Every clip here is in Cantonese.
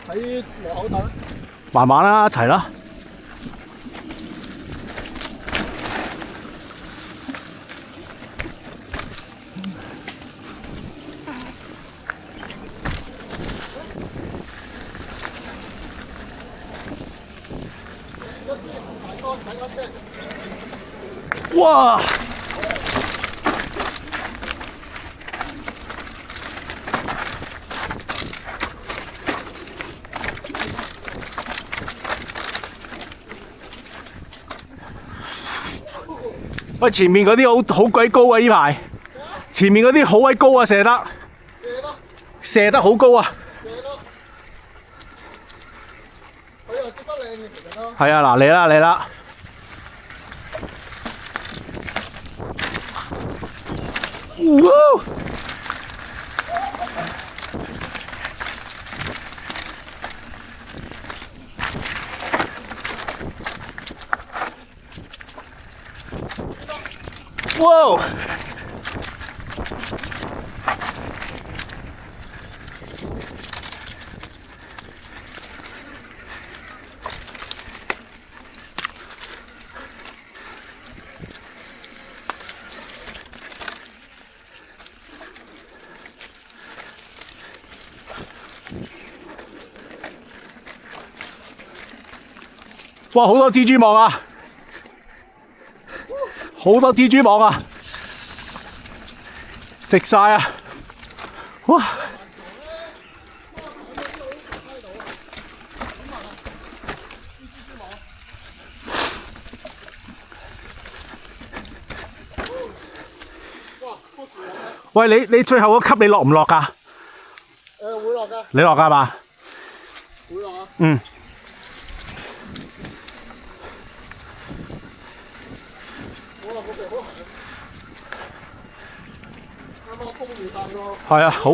喺路口等。慢慢啦，一齊啦。哇！喂，前面嗰啲好鬼高啊！呢排前面嗰啲好鬼高啊，射得好高啊！佢又接得靚嘅，其實都。係啊，嗱，嚟啦嚟啦！哇！哇！哇！好多蜘蛛網啊！好多蜘蛛網啊！食晒啊！哇！喂，你最後嗰級你落唔落㗎？會落㗎。你落㗎係嘛？會落啊。嗯。好啦，冇病好行。啱啱風雨大咯。係啊，好。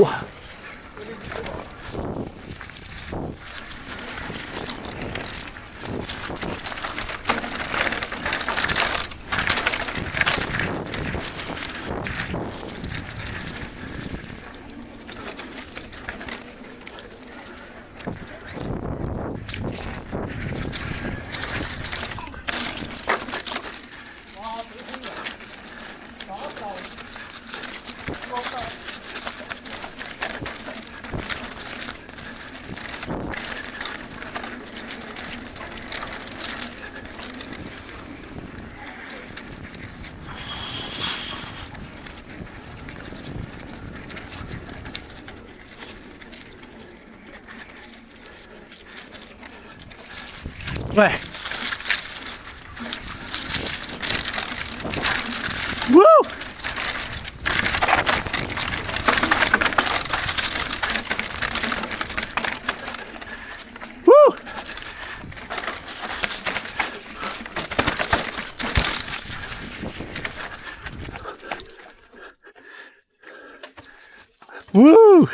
喂，Woo！Woo!